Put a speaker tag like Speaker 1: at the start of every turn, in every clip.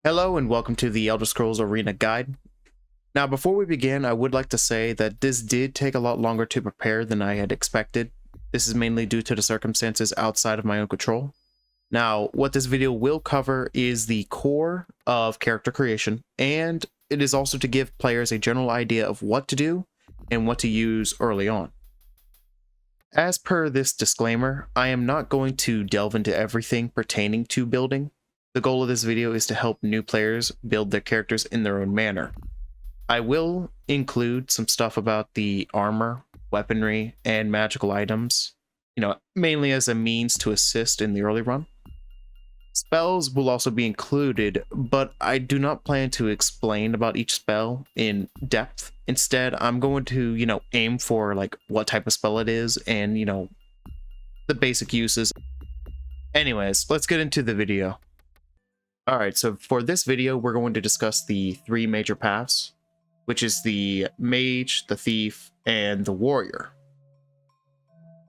Speaker 1: Hello and welcome to the Elder Scrolls Arena Guide. Now before we begin, I would like to say that this did take a lot longer to prepare than I had expected. This is mainly due to the circumstances outside of my own control. Now, what this video will cover is the core of character creation, and it is also to give players a general idea of what to do and what to use early on. As per this disclaimer, I am not going to delve into everything pertaining to building. The goal of this video is to help new players build their characters in their own manner. I will include some stuff about the armor, weaponry, and magical items, mainly as a means to assist in the early run. Spells will also be included, but I do not plan to explain about each spell in depth. Instead, I'm going to, aim for like what type of spell it is and, the basic uses. Anyways, let's get into the video. Alright, so for this video, we're going to discuss the three major paths, which is the Mage, the Thief, and the Warrior.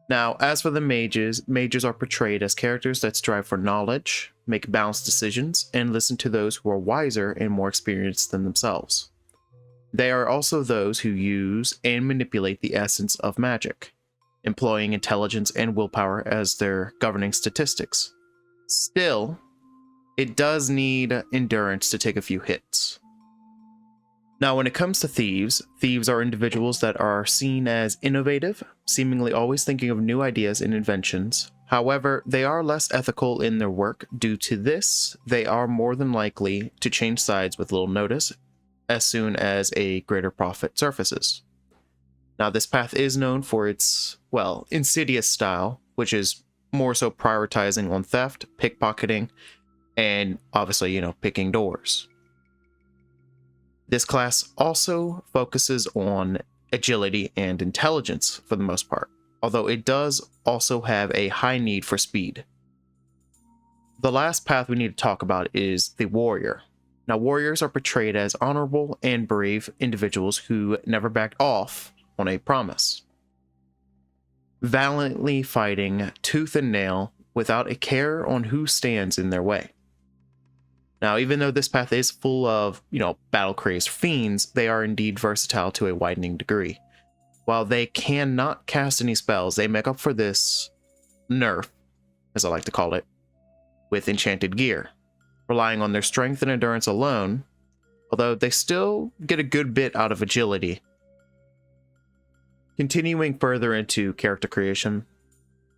Speaker 1: Now, as for the mages are portrayed as characters that strive for knowledge, make balanced decisions, and listen to those who are wiser and more experienced than themselves. They are also those who use and manipulate the essence of magic, employing intelligence and willpower as their governing statistics. Still, it does need endurance to take a few hits. Now, when it comes to thieves are individuals that are seen as innovative, seemingly always thinking of new ideas and inventions. However, they are less ethical in their work. Due to this, they are more than likely to change sides with little notice as soon as a greater profit surfaces. Now, this path is known for its, insidious style, which is more so prioritizing on theft, pickpocketing, and obviously, picking doors. This class also focuses on agility and intelligence for the most part, although it does also have a high need for speed. The last path we need to talk about is the Warrior. Now, warriors are portrayed as honorable and brave individuals who never backed off on a promise, valiantly fighting tooth and nail without a care on who stands in their way. Now, even though this path is full of, battle-crazed fiends, they are indeed versatile to a widening degree. While they cannot cast any spells, they make up for this nerf, as I like to call it, with enchanted gear, relying on their strength and endurance alone, although they still get a good bit out of agility. Continuing further into character creation,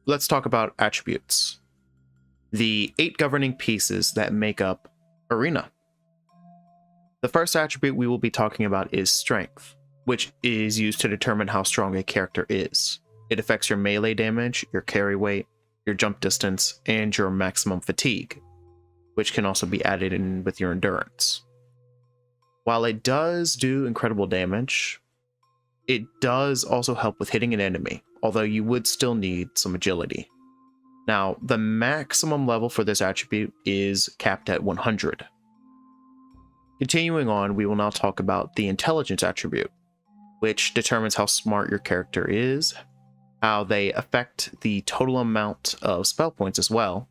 Speaker 1: let's talk about attributes. The 8 governing pieces that make up Arena. The first attribute we will be talking about is strength, which is used to determine how strong a character is. It affects your melee damage, your carry weight, your jump distance, and your maximum fatigue, which can also be added in with your endurance. While it does do incredible damage, it does also help with hitting an enemy, although you would still need some agility. Now, the maximum level for this attribute is capped at 100. Continuing on, we will now talk about the intelligence attribute, which determines how smart your character is, how they affect the total amount of spell points as well,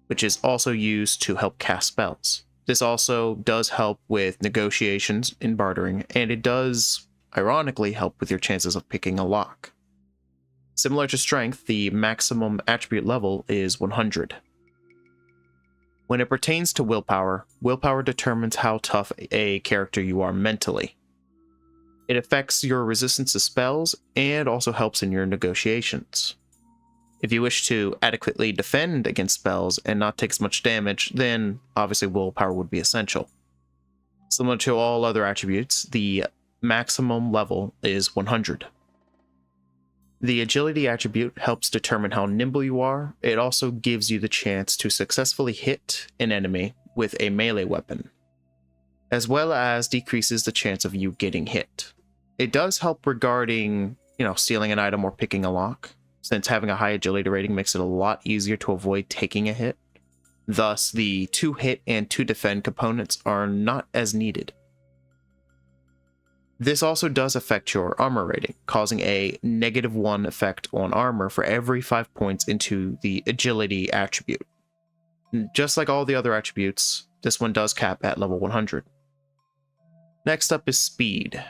Speaker 1: which is also used to help cast spells. This also does help with negotiations in bartering, and it does, ironically, help with your chances of picking a lock. Similar to strength, the maximum attribute level is 100. When it pertains to willpower, willpower determines how tough a character you are mentally. It affects your resistance to spells and also helps in your negotiations. If you wish to adequately defend against spells and not take as much damage, then obviously willpower would be essential. Similar to all other attributes, the maximum level is 100. The agility attribute helps determine how nimble you are. It also gives you the chance to successfully hit an enemy with a melee weapon, as well as decreases the chance of you getting hit. It does help regarding, stealing an item or picking a lock, since having a high agility rating makes it a lot easier to avoid taking a hit. Thus, the 2 hit and 2 defend components are not as needed. This also does affect your armor rating, causing a -1 effect on armor for every 5 points into the agility attribute. Just like all the other attributes, This one does cap at level 100. Next up is speed.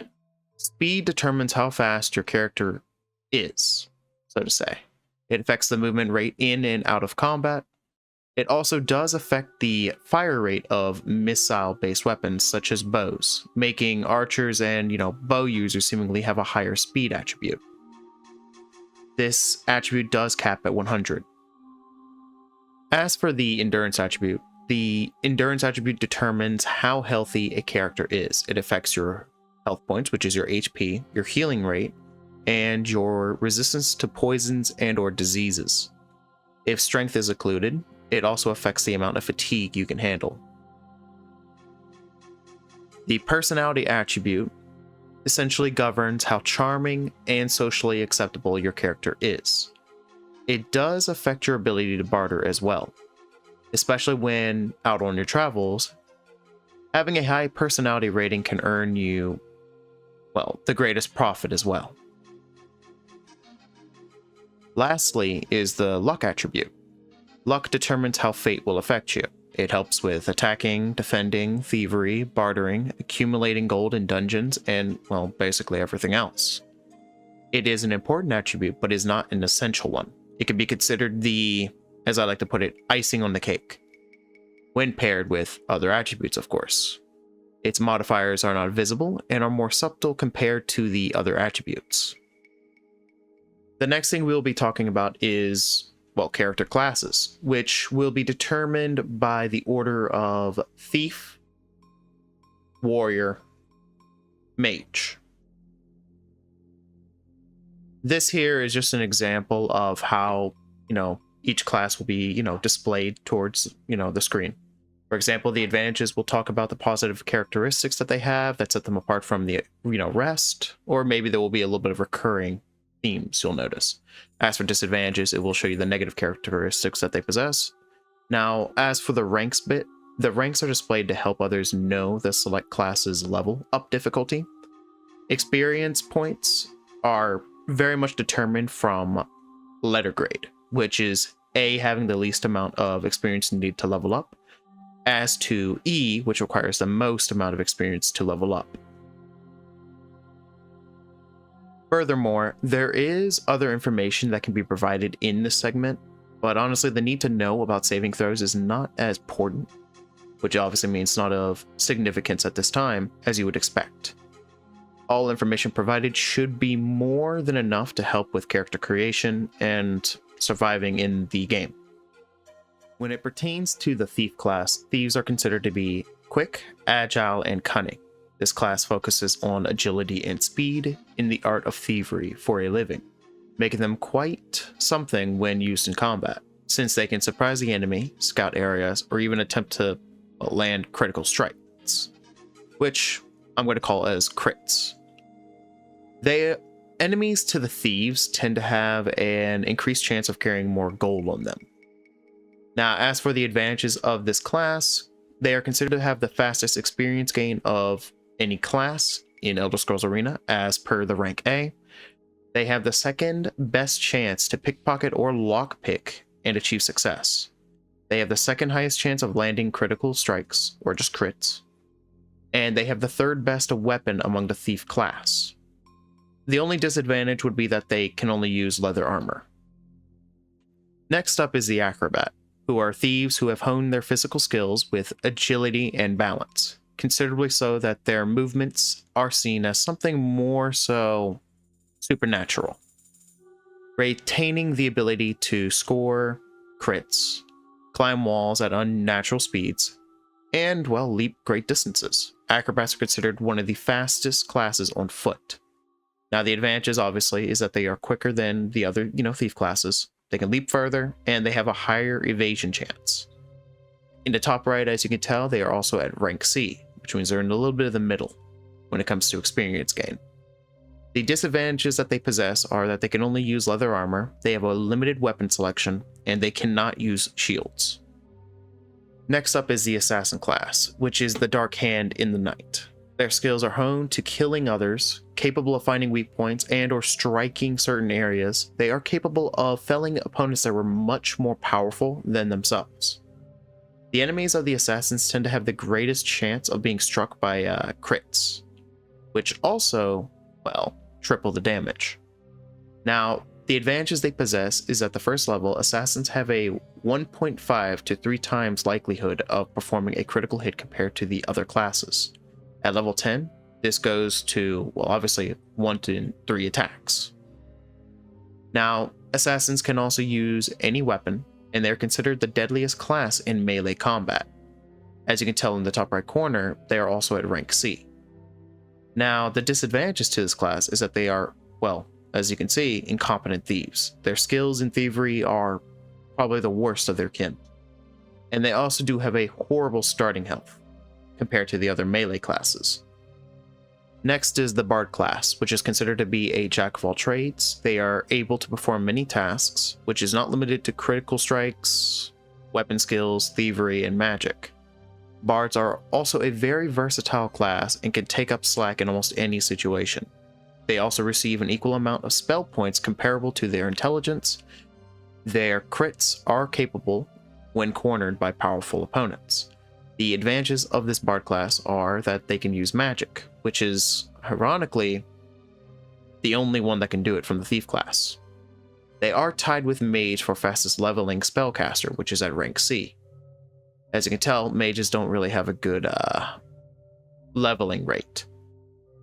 Speaker 1: Speed determines how fast your character is, so to say. It affects the movement rate in and out of combat. It also does affect the fire rate of missile-based weapons such as bows, making archers and, bow users seemingly have a higher speed attribute. This attribute does cap at 100. As for the endurance attribute determines how healthy a character is. It affects your health points, which is your HP, your healing rate, and your resistance to poisons and or diseases. If strength is included, it also affects the amount of fatigue you can handle. The personality attribute essentially governs how charming and socially acceptable your character is. It does affect your ability to barter as well, especially when out on your travels. Having a high personality rating can earn you, the greatest profit as well. Lastly is the luck attribute. Luck determines how fate will affect you. It helps with attacking, defending, thievery, bartering, accumulating gold in dungeons, and, basically everything else. It is an important attribute, but is not an essential one. It can be considered the, as I like to put it, icing on the cake, when paired with other attributes, of course. Its modifiers are not visible and are more subtle compared to the other attributes. The next thing we'll be talking about is, character classes, which will be determined by the order of Thief, Warrior, Mage. This here is just an example of how, each class will be, displayed towards, the screen. For example, the advantages, we'll talk about the positive characteristics that they have that set them apart from the, rest, or maybe there will be a little bit of recurring themes you'll notice. As for disadvantages, it will show you the negative characteristics that they possess. Now, as for the ranks bit, the ranks are displayed to help others know the select class's level up difficulty. Experience points are very much determined from letter grade, which is A, having the least amount of experience needed to level up, as to E, which requires the most amount of experience to level up. Furthermore, there is other information that can be provided in this segment, but honestly, the need to know about saving throws is not as important, which obviously means not of significance at this time, as you would expect. All information provided should be more than enough to help with character creation and surviving in the game. When it pertains to the Thief class, thieves are considered to be quick, agile, and cunning. This class focuses on agility and speed in the art of thievery for a living, making them quite something when used in combat, since they can surprise the enemy, scout areas, or even attempt to land critical strikes, which I'm going to call as crits. Enemies to the thieves tend to have an increased chance of carrying more gold on them. Now, as for the advantages of this class, they are considered to have the fastest experience gain of any class in Elder Scrolls Arena, as per the rank A. They have the second best chance to pickpocket or lockpick and achieve success. They have the second highest chance of landing critical strikes, or just crits. And they have the third best weapon among the Thief class. The only disadvantage would be that they can only use leather armor. Next up is the Acrobat, who are thieves who have honed their physical skills with agility and balance, considerably so that their movements are seen as something more so supernatural, retaining the ability to score crits, climb walls at unnatural speeds, and, leap great distances. Acrobats are considered one of the fastest classes on foot. Now, the advantages, obviously, is that they are quicker than the other, thief classes. They can leap further, and they have a higher evasion chance. In the top right, as you can tell, they are also at rank C, which means they're in a little bit of the middle when it comes to experience gain. The disadvantages that they possess are that they can only use leather armor, they have a limited weapon selection, and they cannot use shields. Next up is the Assassin class, which is the Dark Hand in the night. Their skills are honed to killing others, capable of finding weak points and or striking certain areas. They are capable of felling opponents that were much more powerful than themselves. The enemies of the assassins tend to have the greatest chance of being struck by crits, which also, well, triple the damage. Now, the advantages they possess is at the first level, assassins have a 1.5 to 3 times likelihood of performing a critical hit compared to the other classes. At level 10, this goes to, well, obviously 1 to 3 attacks. Now, assassins can also use any weapon, and they're considered the deadliest class in melee combat. As you can tell in the top right corner, they are also at rank C. Now, the disadvantages to this class is that they are, well, as you can see, incompetent thieves. Their skills in thievery are probably the worst of their kin. And they also do have a horrible starting health compared to the other melee classes. Next is the Bard class, which is considered to be a jack of all trades. They are able to perform many tasks, which is not limited to critical strikes, weapon skills, thievery, and magic. Bards are also a very versatile class and can take up slack in almost any situation. They also receive an equal amount of spell points comparable to their intelligence. Their crits are capable when cornered by powerful opponents. The advantages of this Bard class are that they can use magic, which is, ironically, the only one that can do it from the Thief class. They are tied with Mage for fastest leveling Spellcaster, which is at rank C. As you can tell, mages don't really have a good leveling rate.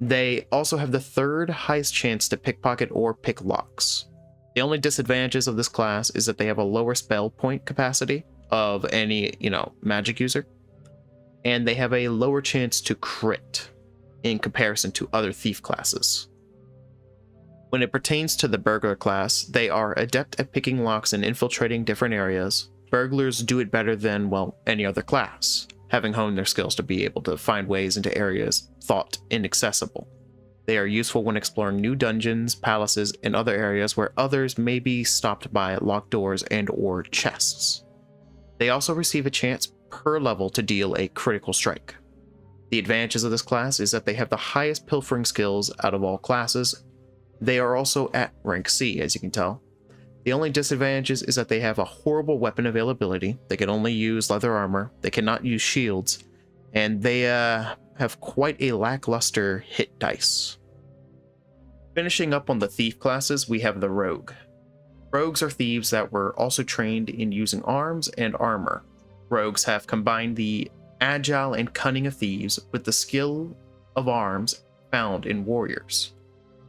Speaker 1: They also have the third highest chance to pickpocket or pick locks. The only disadvantages of this class is that they have a lower spell point capacity of any, magic user, and they have a lower chance to crit in comparison to other thief classes. When it pertains to the burglar class, they are adept at picking locks and infiltrating different areas. Burglars do it better than, well, any other class, having honed their skills to be able to find ways into areas thought inaccessible. They are useful when exploring new dungeons, palaces, and other areas where others may be stopped by locked doors and/or chests. They also receive a chance per level to deal a critical strike. The advantages of this class is that they have the highest pilfering skills out of all classes. They are also at rank C, as you can tell. The only disadvantages is that they have a horrible weapon availability. They can only use leather armor, they cannot use shields, and they have quite a lackluster hit dice. Finishing up on the thief classes, we have the rogue. Rogues are thieves that were also trained in using arms and armor. Rogues have combined the agile and cunning of thieves with the skill of arms found in warriors.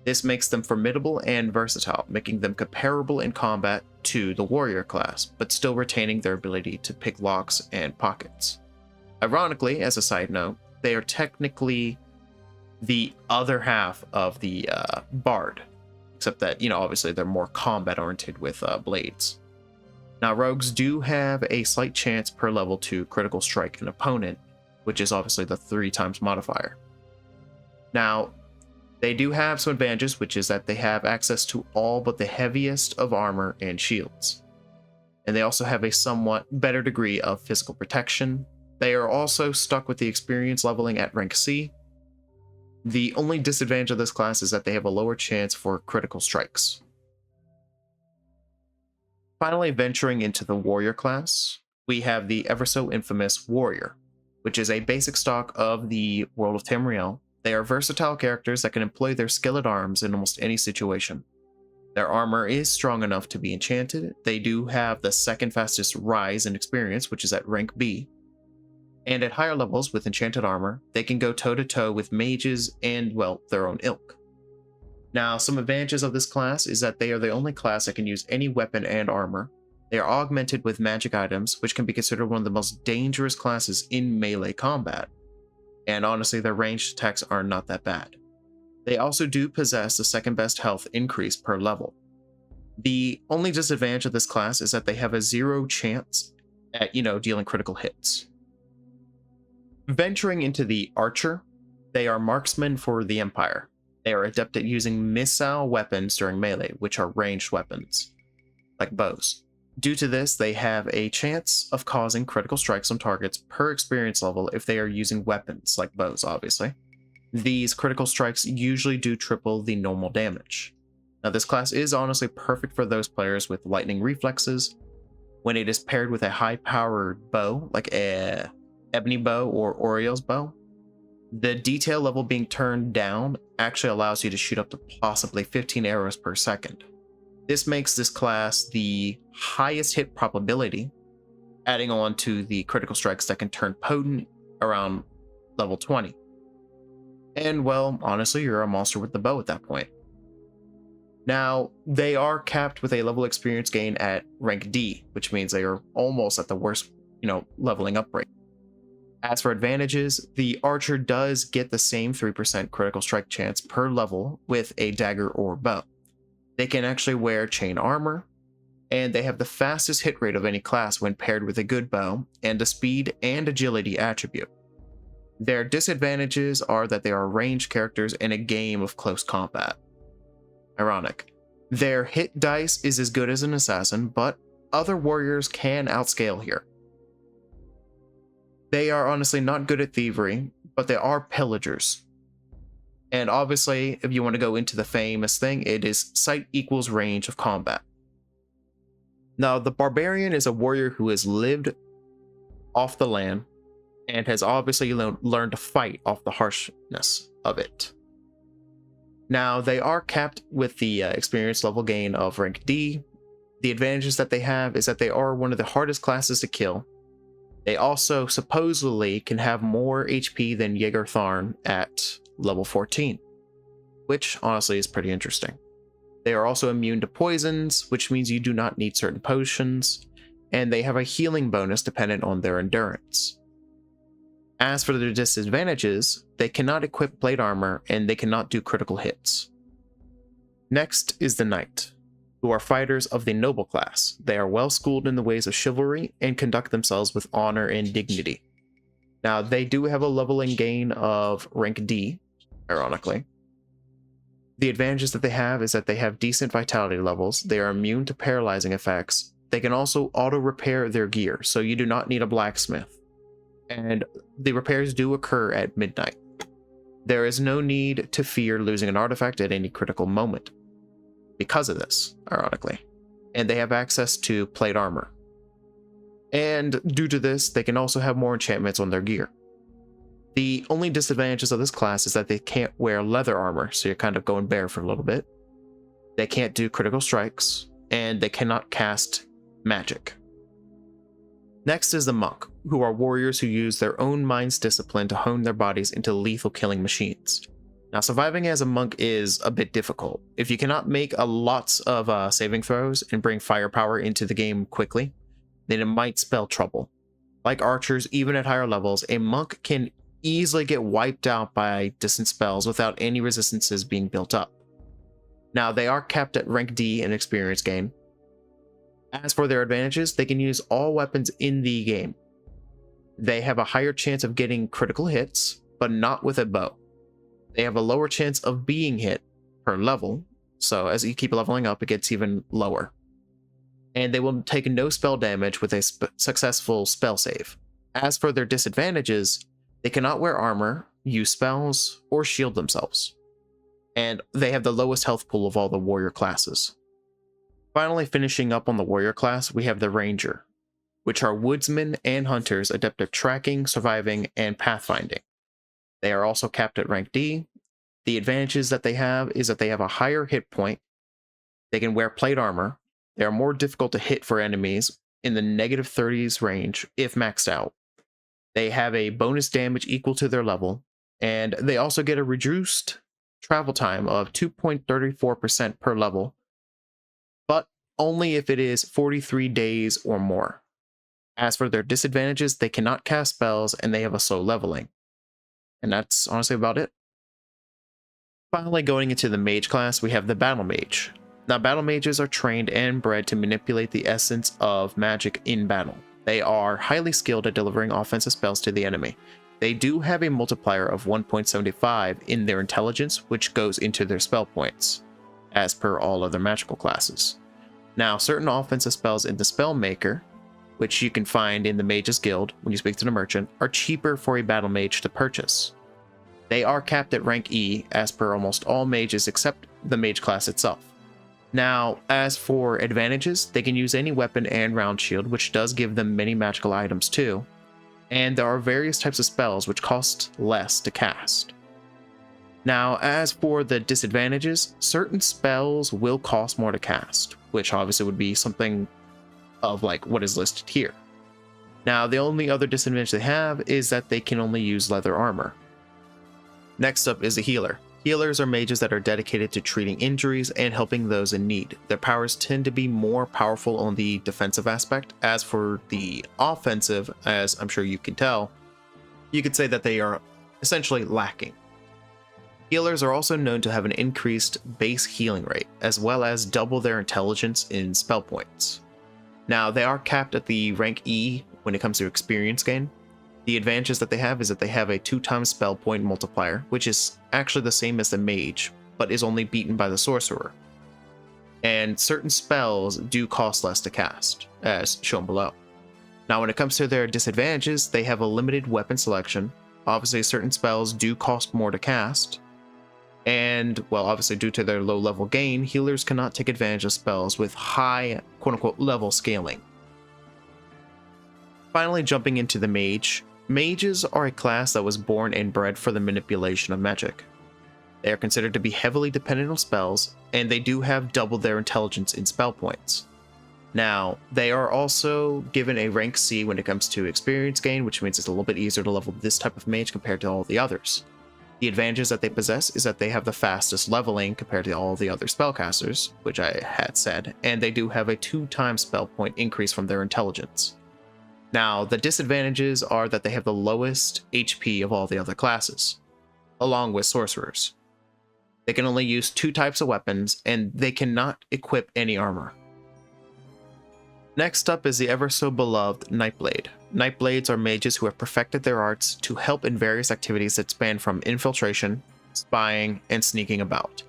Speaker 1: This makes them formidable and versatile, making them comparable in combat to the warrior class, but still retaining their ability to pick locks and pockets. Ironically, as a side note, they are technically the other half of the bard, except that, obviously they're more combat oriented with blades. Now, rogues do have a slight chance per level to critical strike an opponent, which is obviously the 3 times modifier. Now, they do have some advantages, which is that they have access to all but the heaviest of armor and shields. And they also have a somewhat better degree of physical protection. They are also stuck with the experience leveling at rank C. The only disadvantage of this class is that they have a lower chance for critical strikes. Finally, venturing into the warrior class, we have the ever so infamous warrior, which is a basic stock of the world of Tamriel. They are versatile characters that can employ their skill at arms in almost any situation. Their armor is strong enough to be enchanted. They do have the second fastest rise in experience, which is at rank B. And at higher levels with enchanted armor, they can go toe-to-toe with mages and, well, their own ilk. Now, some advantages of this class is that they are the only class that can use any weapon and armor. They are augmented with magic items, which can be considered one of the most dangerous classes in melee combat. And honestly, their ranged attacks are not that bad. They also do possess the second best health increase per level. The only disadvantage of this class is that they have a 0 chance at, dealing critical hits. Venturing into the archer, they are marksmen for the Empire. They are adept at using missile weapons during melee, which are ranged weapons, like bows. Due to this, they have a chance of causing critical strikes on targets per experience level if they are using weapons, like bows, obviously. These critical strikes usually do triple the normal damage. Now, this class is honestly perfect for those players with lightning reflexes. when it is paired with a high-powered bow, like a ebony bow or Oriole's bow. The detail level being turned down actually allows you to shoot up to possibly 15 arrows per second. This makes this class the highest hit probability, adding on to the critical strikes that can turn potent around level 20. And well, honestly, you're a monster with the bow at that point. Now, they are capped with a level experience gain at rank D, which means they are almost at the worst, leveling up rate. As for advantages, the archer does get the same 3% critical strike chance per level with a dagger or bow. They can actually wear chain armor, and they have the fastest hit rate of any class when paired with a good bow and a speed and agility attribute. Their disadvantages are that they are ranged characters in a game of close combat. Ironic. Their hit dice is as good as an assassin, but other warriors can outscale here. They are honestly not good at thievery, but they are pillagers. And obviously, if you want to go into the famous thing, it is sight equals range of combat. Now, the barbarian is a warrior who has lived off the land and has obviously learned to fight off the harshness of it. Now, they are capped with the experience level gain of rank D. The advantages that they have is that they are one of the hardest classes to kill. They also supposedly can have more HP than Jaeger Tharn at level 14, which honestly is pretty interesting. They are also immune to poisons, which means you do not need certain potions, and they have a healing bonus dependent on their endurance. As for their disadvantages, they cannot equip plate armor and they cannot do critical hits. Next is the Knight, who are fighters of the noble class. They are well schooled in the ways of chivalry and conduct themselves with honor and dignity. Now, they do have a leveling gain of rank D, ironically. The advantages that they have is that they have decent vitality levels, they are immune to paralyzing effects, they can also auto-repair their gear, so you do not need a blacksmith. And the repairs do occur at midnight. There is no need to fear losing an artifact at any critical moment because of this, ironically. And they have access to plate armor. And due to this, they can also have more enchantments on their gear. The only disadvantages of this class is that they can't wear leather armor, so you're kind of going bare for a little bit. They can't do critical strikes, and they cannot cast magic. Next is the Monk, who are warriors who use their own mind's discipline to hone their bodies into lethal killing machines. Now, surviving as a monk is a bit difficult. If you cannot make lots of saving throws and bring firepower into the game quickly, then it might spell trouble. Like archers, even at higher levels, a monk can easily get wiped out by distant spells without any resistances being built up. Now, they are capped at rank D in experience gain. As for their advantages, they can use all weapons in the game. They have a higher chance of getting critical hits, but not with a bow. They have a lower chance of being hit per level, so as you keep leveling up, it gets even lower. And they will take no spell damage with a successful spell save. As for their disadvantages, they cannot wear armor, use spells, or shield themselves. And they have the lowest health pool of all the warrior classes. Finally, finishing up on the warrior class, we have the Ranger, which are woodsmen and hunters adept at tracking, surviving, and pathfinding. They are also capped at rank D. The advantages that they have is that they have a higher hit point, they can wear plate armor, they are more difficult to hit for enemies in the negative 30s range if maxed out. They have a bonus damage equal to their level, and they also get a reduced travel time of 2.34% per level, but only if it is 43 days or more. As for their disadvantages, they cannot cast spells and they have a slow leveling. And that's honestly about it. Finally, going into the Mage class, we have the Battle Mage. Now, Battle Mages are trained and bred to manipulate the essence of magic in battle. They are highly skilled at delivering offensive spells to the enemy. They do have a multiplier of 1.75 in their intelligence, which goes into their spell points, as per all other magical classes. Now, certain offensive spells in the Spellmaker, which you can find in the Mage's Guild when you speak to the merchant, are cheaper for a battle mage to purchase. They are capped at rank E, as per almost all mages except the mage class itself. Now, as for advantages, they can use any weapon and round shield, which does give them many magical items too. And there are various types of spells which cost less to cast. Now, as for the disadvantages, certain spells will cost more to cast, which obviously would be something of like what is listed here. Now, the only other disadvantage they have is that they can only use leather armor. Next up is a healer. Healers are mages that are dedicated to treating injuries and helping those in need. Their powers tend to be more powerful on the defensive aspect. As for the offensive, as I'm sure you can tell, you could say that they are essentially lacking. Healers are also known to have an increased base healing rate, as well as double their intelligence in spell points. Now, they are capped at the rank E when it comes to experience gain. The advantages that they have is that they have a 2x spell point multiplier, which is actually the same as the mage, but is only beaten by the sorcerer. And certain spells do cost less to cast, as shown below. Now, when it comes to their disadvantages, they have a limited weapon selection. Obviously, certain spells do cost more to cast. And, well, obviously due to their low level gain, healers cannot take advantage of spells with high, quote-unquote, level scaling. Finally, jumping into the mage. Mages are a class that was born and bred for the manipulation of magic. They are considered to be heavily dependent on spells, and they do have double their intelligence in spell points. Now, they are also given a rank C when it comes to experience gain, which means it's a little bit easier to level this type of mage compared to all the others. The advantages that they possess is that they have the fastest leveling compared to all the other spellcasters, which I had said, and they do have a 2x spell point increase from their intelligence. Now, the disadvantages are that they have the lowest HP of all the other classes, along with sorcerers. They can only use 2 types of weapons, and they cannot equip any armor. Next up is the ever so beloved Nightblade. Nightblades are mages who have perfected their arts to help in various activities that span from infiltration, spying, and sneaking about.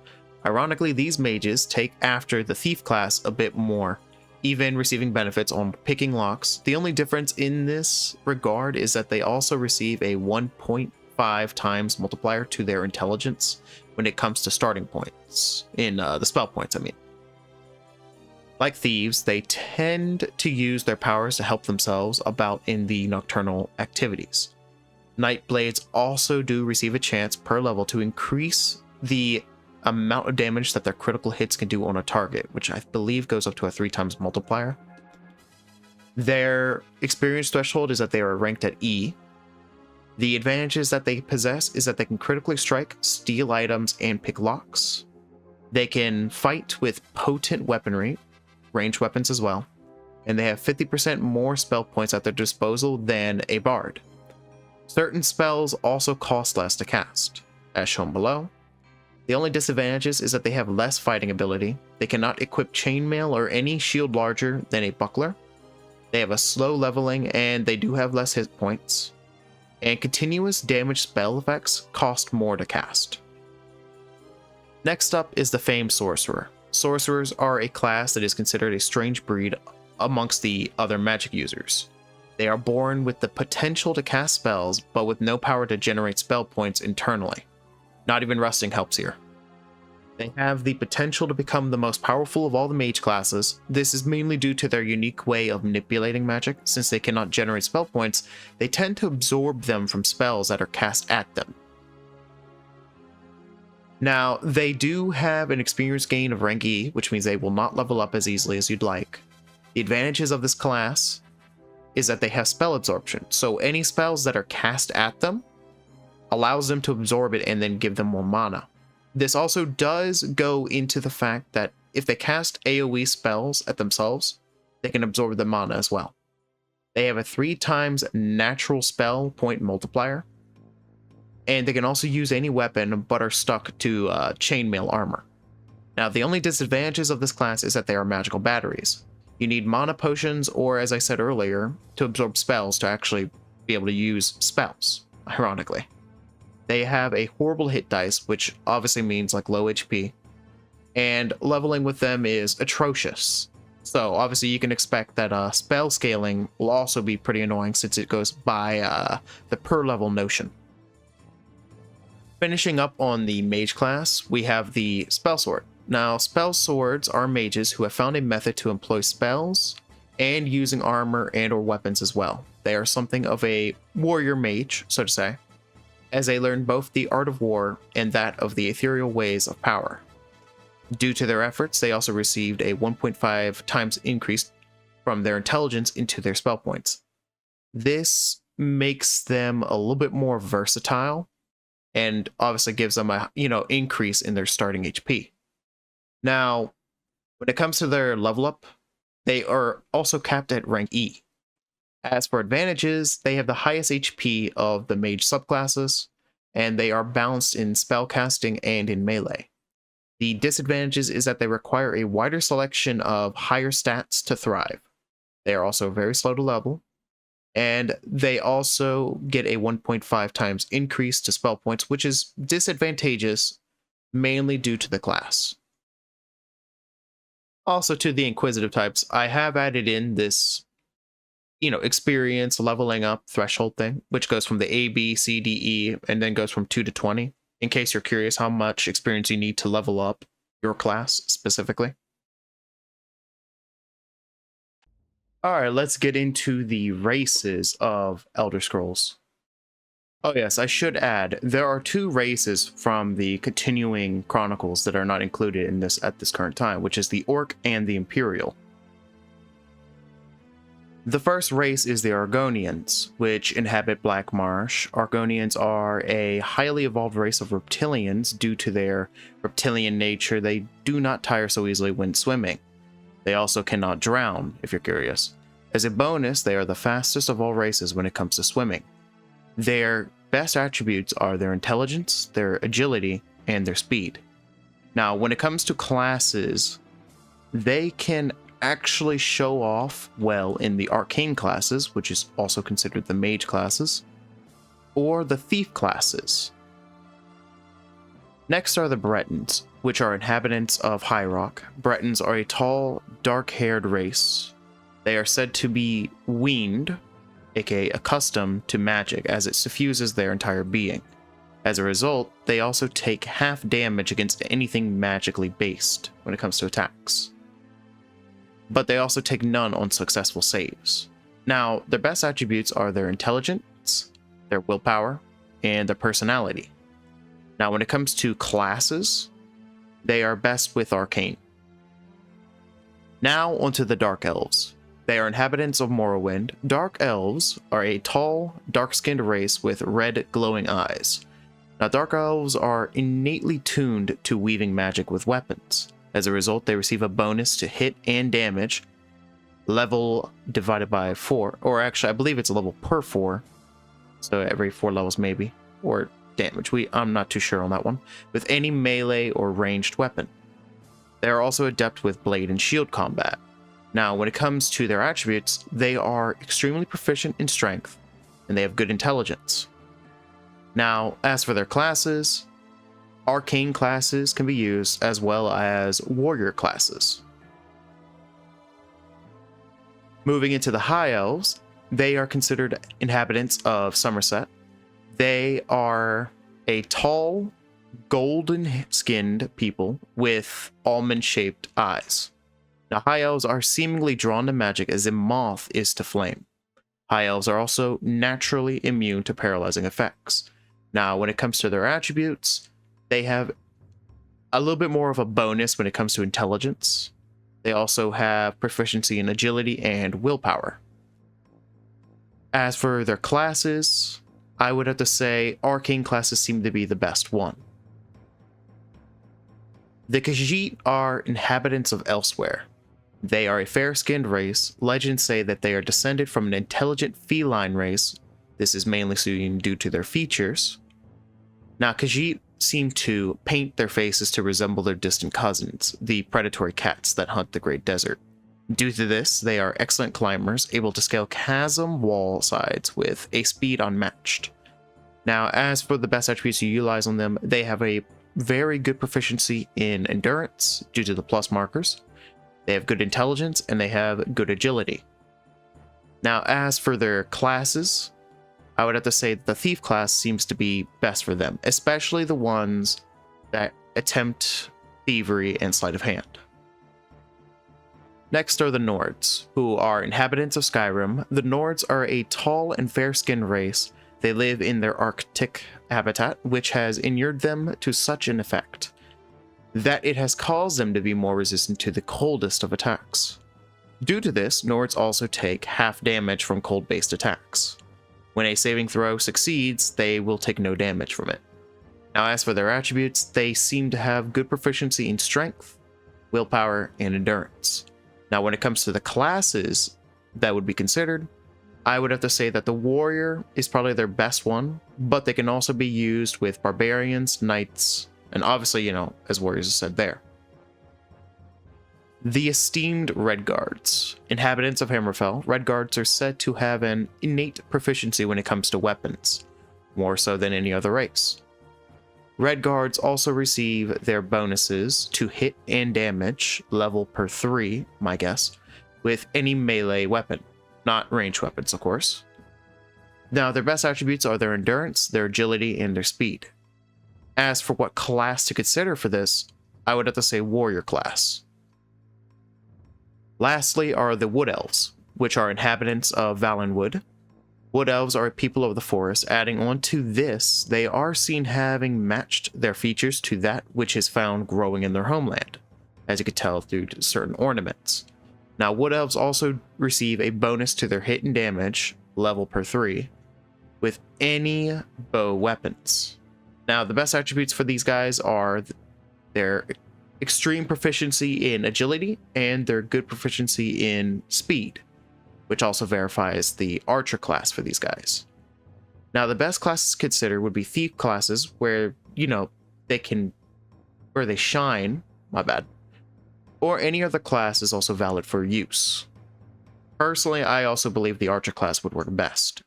Speaker 1: Ironically, these mages take after the Thief class a bit more, even receiving benefits on picking locks. The only difference in this regard is that they also receive a 1.5 times multiplier to their intelligence when it comes to starting points, in the spell points, I mean. Like thieves, they tend to use their powers to help themselves about in the nocturnal activities. Nightblades also do receive a chance per level to increase the amount of damage that their critical hits can do on a target, which I believe goes up to a 3x multiplier. Their experience threshold is that they are ranked at E. The advantages that they possess is that they can critically strike, steal items, and pick locks. They can fight with potent weaponry, ranged weapons as well, and they have 50% more spell points at their disposal than a bard. Certain spells also cost less to cast, as shown below. The only disadvantages is that they have less fighting ability. They cannot equip chainmail or any shield larger than a buckler. They have a slow leveling, and they do have less hit points. And continuous damage spell effects cost more to cast. Next up is the famed sorcerer. Sorcerers are a class that is considered a strange breed amongst the other magic users. They are born with the potential to cast spells, but with no power to generate spell points internally. Not even rusting helps here. They have the potential to become the most powerful of all the mage classes. This is mainly due to their unique way of manipulating magic. Since they cannot generate spell points, they tend to absorb them from spells that are cast at them. Now, they do have an experience gain of rank E, which means they will not level up as easily as you'd like. The advantages of this class is that they have spell absorption, so any spells that are cast at them allows them to absorb it and then give them more mana. This also does go into the fact that if they cast AoE spells at themselves, they can absorb the mana as well. They have a 3x natural spell point multiplier, and they can also use any weapon but are stuck to chainmail armor. Now, the only disadvantages of this class is that they are magical batteries. You need mana potions, or as I said earlier, to absorb spells to actually be able to use spells, ironically. They have a horrible hit dice, which obviously means like low HP, and leveling with them is atrocious. So obviously you can expect that spell scaling will also be pretty annoying since it goes by the per level notion. Finishing up on the mage class, we have the spell sword. Now, spell swords are mages who have found a method to employ spells and using armor and or weapons as well. They are something of a warrior mage, so to say, as they learn both the art of war and that of the ethereal ways of power. Due to their efforts, they also received a 1.5 times increase from their intelligence into their spell points. This makes them a little bit more versatile and obviously gives them a increase in their starting HP. Now, when it comes to their level up, they are also capped at rank E. As for advantages, they have the highest HP of the mage subclasses, and they are balanced in spellcasting and in melee. The disadvantages is that they require a wider selection of higher stats to thrive. They are also very slow to level, and they also get a 1.5 times increase to spell points, which is disadvantageous mainly due to the class. Also, to the inquisitive types, I have added in this experience leveling up threshold thing, which goes from the A, B, C, D, E, and then goes from 2 to 20, in case you're curious how much experience you need to level up your class specifically. Alright, let's get into the races of Elder Scrolls. Oh yes, I should add, there are 2 races from the continuing chronicles that are not included in this at this current time, which is the Orc and the Imperial. The first race is the Argonians, which inhabit Black Marsh. Argonians are a highly evolved race of reptilians. Due to their reptilian nature, they do not tire so easily when swimming. They also cannot drown, if you're curious. As a bonus, they are the fastest of all races when it comes to swimming. Their best attributes are their intelligence, their agility, and their speed. Now, when it comes to classes, they can actually show off well in the arcane classes, which is also considered the mage classes, or the thief classes. Next are the Bretons, which are inhabitants of High Rock. Bretons are a tall, dark-haired race. They are said to be weaned, aka accustomed to magic, as it suffuses their entire being. As a result, they also take half damage against anything magically based when it comes to attacks. But they also take none on successful saves. Now, their best attributes are their intelligence, their willpower, and their personality. Now, when it comes to classes, they are best with arcane. Now, onto the Dark Elves. They are inhabitants of Morrowind. Dark Elves are a tall, dark-skinned race with red, glowing eyes. Now, Dark Elves are innately tuned to weaving magic with weapons. As a result, they receive a bonus to hit and damage, level divided by 4, or actually, I believe it's a level per 4, so every 4 levels maybe, or damage. I'm not too sure on that one, with any melee or ranged weapon. They are also adept with blade and shield combat. Now, when it comes to their attributes, they are extremely proficient in strength, and they have good intelligence. Now, as for their classes, arcane classes can be used as well as warrior classes. Moving into the High Elves, they are considered inhabitants of Somerset. They are a tall, golden-skinned people with almond-shaped eyes. Now, High Elves are seemingly drawn to magic as a moth is to flame. High Elves are also naturally immune to paralyzing effects. Now, when it comes to their attributes, they have a little bit more of a bonus when it comes to intelligence. They also have proficiency in agility and willpower. As for their classes, I would have to say arcane classes seem to be the best one. The Khajiit are inhabitants of Elsewhere. They are a fair-skinned race. Legends say that they are descended from an intelligent feline race. This is mainly seen due to their features. Now, Khajiit seem to paint their faces to resemble their distant cousins, the predatory cats that hunt the Great Desert. Due to this, they are excellent climbers, able to scale chasm wall sides with a speed unmatched. Now, as for the best attributes you utilize on them, they have a very good proficiency in endurance due to the plus markers. They have good intelligence, and they have good agility. Now, as for their classes, I would have to say that the Thief class seems to be best for them, especially the ones that attempt thievery, and sleight of hand. Next are the Nords, who are inhabitants of Skyrim. The Nords are a tall and fair-skinned race. They live in their Arctic habitat, which has inured them to such an effect that it has caused them to be more resistant to the coldest of attacks. Due to this, Nords also take half damage from cold-based attacks. When a saving throw succeeds, they will take no damage from it. Now, as for their attributes, they seem to have good proficiency in strength, willpower, and endurance. Now, when it comes to the classes that would be considered, I would have to say that the warrior is probably their best one, but they can also be used with barbarians, knights, and obviously, as warriors are said there. The esteemed Redguards. Inhabitants of Hammerfell, Redguards are said to have an innate proficiency when it comes to weapons, more so than any other race. Redguards also receive their bonuses to hit and damage, level per 3, my guess, with any melee weapon, not ranged weapons, of course. Now, their best attributes are their endurance, their agility, and their speed. As for what class to consider for this, I would have to say warrior class. Lastly are the Wood Elves, which are inhabitants of Valenwood. Wood Elves are a people of the forest. Adding on to this, they are seen having matched their features to that which is found growing in their homeland, as you could tell through certain ornaments. Now, Wood Elves also receive a bonus to their hit and damage, level per 3, with any bow weapons. Now, the best attributes for these guys are their extreme proficiency in agility and their good proficiency in speed, which also verifies the archer class for these guys. Now, the best classes considered would be thief classes, where, they shine, my bad, or any other class is also valid for use. Personally, I also believe the archer class would work best.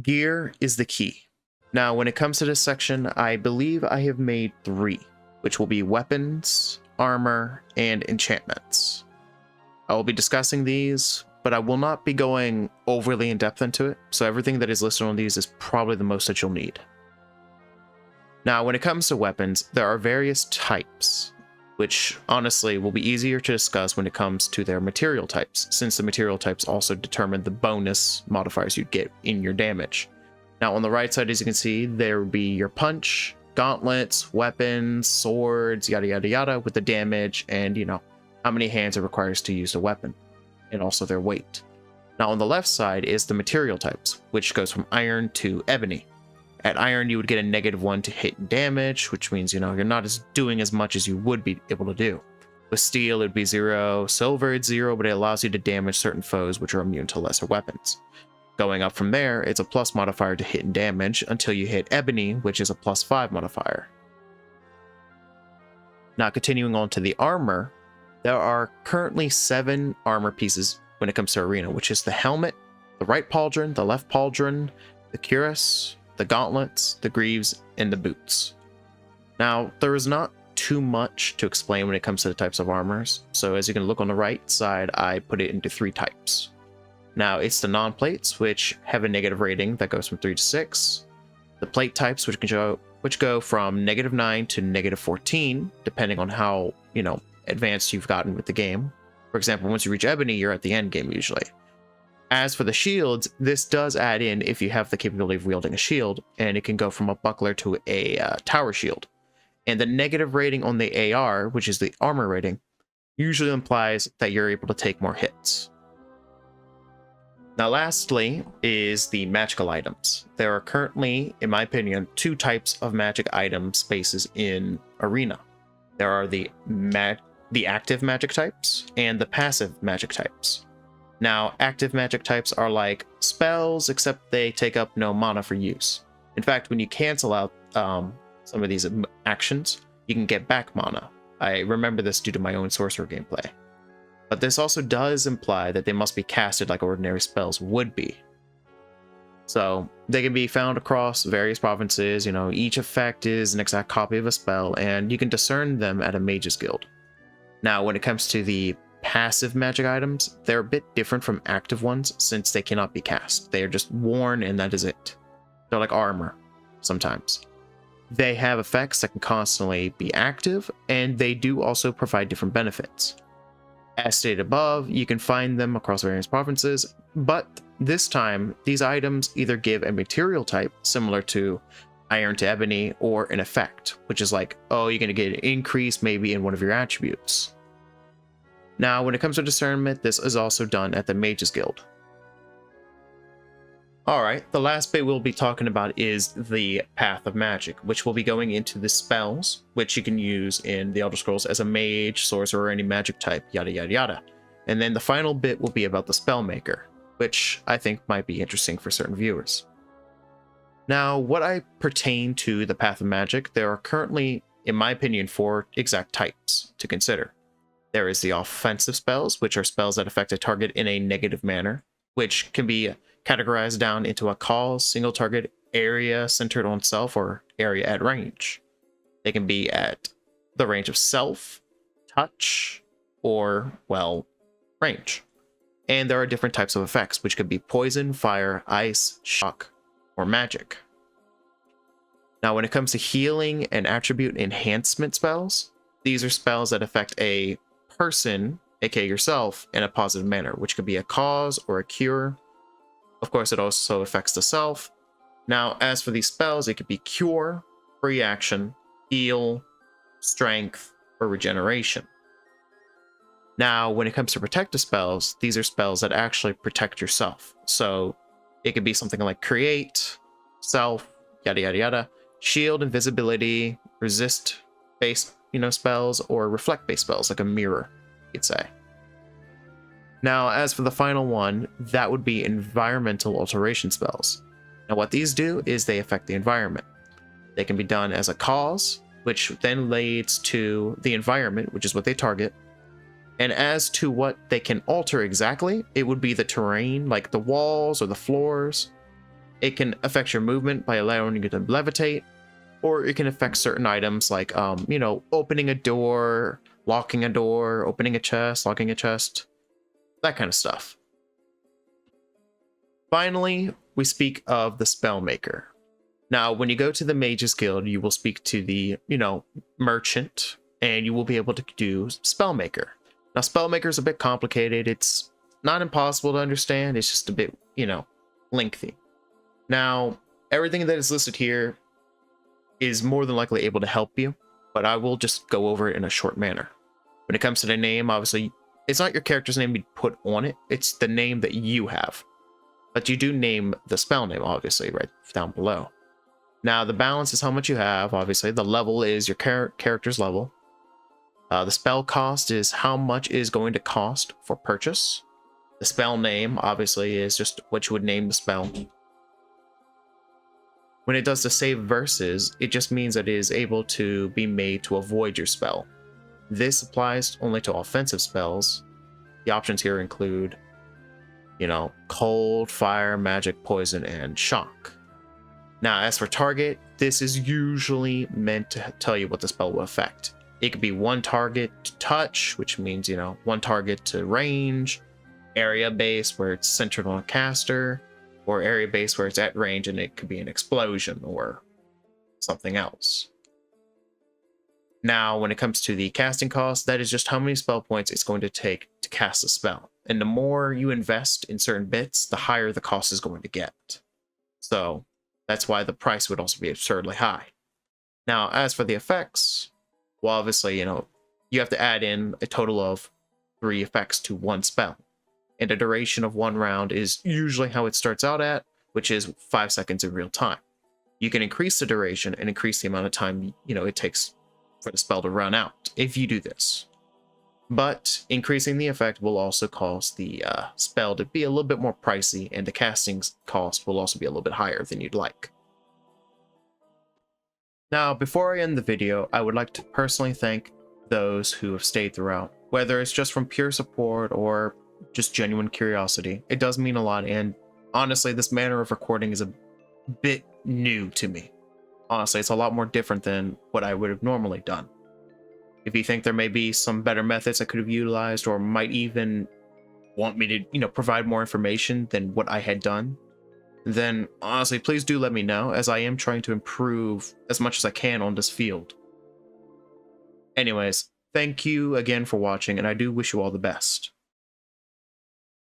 Speaker 1: Gear is the key. Now, when it comes to this section, I believe I have made 3, which will be weapons, armor, and enchantments. I will be discussing these, but I will not be going overly in depth into it, so everything that is listed on these is probably the most that you'll need. Now, when it comes to weapons, there are various types, which honestly will be easier to discuss when it comes to their material types, since the material types also determine the bonus modifiers you get in your damage. Now, on the right side, as you can see, there will be your punch, gauntlets, weapons, swords, yada yada yada, with the damage and, how many hands it requires to use the weapon, and also their weight. Now, on the left side is the material types, which goes from iron to ebony. At iron, you would get a -1 to hit and damage, which means, you're not doing as much as you would be able to do. With steel, it'd be 0. Silver, it's 0, but it allows you to damage certain foes, which are immune to lesser weapons. Going up from there, it's a plus modifier to hit and damage until you hit ebony, which is a +5 modifier. Now, continuing on to the armor, there are currently 7 armor pieces when it comes to arena, which is the helmet, the right pauldron, the left pauldron, the cuirass, the gauntlets, the greaves, and the boots. Now, there is not too much to explain when it comes to the types of armors, so as you can look on the right side, I put it into 3 types. Now, it's the non-plates, which have a negative rating that goes from 3 to 6, the plate types, which go from -9 to -14, depending on how, advanced you've gotten with the game. For example, once you reach ebony, you're at the end game usually. As for the shields, this does add in if you have the capability of wielding a shield, and it can go from a buckler to a tower shield. And the negative rating on the AR, which is the armor rating, usually implies that you're able to take more hits. Now, lastly is the magical items. There are currently, in my opinion, 2 types of magic item spaces in Arena. There are the active magic types and the passive magic types. Now, active magic types are like spells, except they take up no mana for use. In fact, when you cancel out some of these actions, you can get back mana. I remember this due to my own sorcerer gameplay. But this also does imply that they must be casted like ordinary spells would be. So they can be found across various provinces, each effect is an exact copy of a spell, and you can discern them at a mage's guild. Now, when it comes to the passive magic items, they're a bit different from active ones since they cannot be cast. They are just worn and that is it. They're like armor, sometimes. They have effects that can constantly be active, and they do also provide different benefits. As stated above, you can find them across various provinces, but this time, these items either give a material type similar to iron to ebony, or an effect, which is like, oh, you're going to get an increase maybe in one of your attributes. Now, when it comes to discernment, this is also done at the Mages Guild. Alright, the last bit we'll be talking about is the Path of Magic, which will be going into the spells, which you can use in the Elder Scrolls as a mage, sorcerer, or any magic type, yada yada yada. And then the final bit will be about the Spellmaker, which I think might be interesting for certain viewers. Now, what I pertain to the Path of Magic, there are currently, in my opinion, 4 exact types to consider. There is the offensive spells, which are spells that affect a target in a negative manner, which can be categorized down into a cause, single target, area centered on self, or area at range. They can be at the range of self, touch, or, well, range. And there are different types of effects, which could be poison, fire, ice, shock, or magic. Now, when it comes to healing and attribute enhancement spells, these are spells that affect a person, aka yourself, in a positive manner, which could be a cause or a cure. Of course, it also affects the self. Now, as for these spells, it could be cure, free action, heal, strength, or regeneration. Now, when it comes to protective spells, these are spells that actually protect yourself. So it could be something like create, self, yada yada yada, shield, invisibility, resist based, spells, or reflect based spells like a mirror, you'd say. Now, as for the final one, that would be environmental alteration spells. Now, what these do is they affect the environment. They can be done as a cause, which then leads to the environment, which is what they target. And as to what they can alter exactly, it would be the terrain, like the walls or the floors. It can affect your movement by allowing you to levitate, or it can affect certain items like, opening a door, locking a door, opening a chest, locking a chest, that kind of stuff. Finally, we speak of the Spellmaker. Now, when you go to the Mages Guild, you will speak to the, merchant, and you will be able to do Spellmaker. Now, Spellmaker is a bit complicated. It's not impossible to understand. It's just a bit, lengthy. Now, everything that is listed here is more than likely able to help you, but I will just go over it in a short manner. When it comes to the name, obviously, it's not your character's name you put on it. It's the name that you have. But you do name the spell name, obviously, right down below. Now, the balance is how much you have, obviously. The level is your character's level. The spell cost is how much is going to cost for purchase. The spell name, obviously, is just what you would name the spell. When it does the save verses, it just means that it is able to be made to avoid your spell. This applies only to offensive spells. The options here include, cold, fire, magic, poison, and shock. Now, as for target, this is usually meant to tell you what the spell will affect. It could be one target to touch, which means, one target to range, area base where it's centered on a caster, or area base where it's at range and it could be an explosion or something else. Now, when it comes to the casting cost, that is just how many spell points it's going to take to cast a spell. And the more you invest in certain bits, the higher the cost is going to get. So that's why the price would also be absurdly high. Now, as for the effects, well, obviously, you have to add in a total of 3 effects to one spell. And the duration of one round is usually how it starts out at, which is 5 seconds in real time. You can increase the duration and increase the amount of time, it takes for the spell to run out if you do this. But increasing the effect will also cause the spell to be a little bit more pricey, and the casting cost will also be a little bit higher than you'd like. Now, before I end the video, I would like to personally thank those who have stayed throughout, whether it's just from pure support or just genuine curiosity. It does mean a lot, and honestly, this manner of recording is a bit new to me. Honestly, it's a lot more different than what I would have normally done. If you think there may be some better methods I could have utilized, or might even want me to, provide more information than what I had done, then honestly, please do let me know, as I am trying to improve as much as I can on this field. Anyways, thank you again for watching, and I do wish you all the best.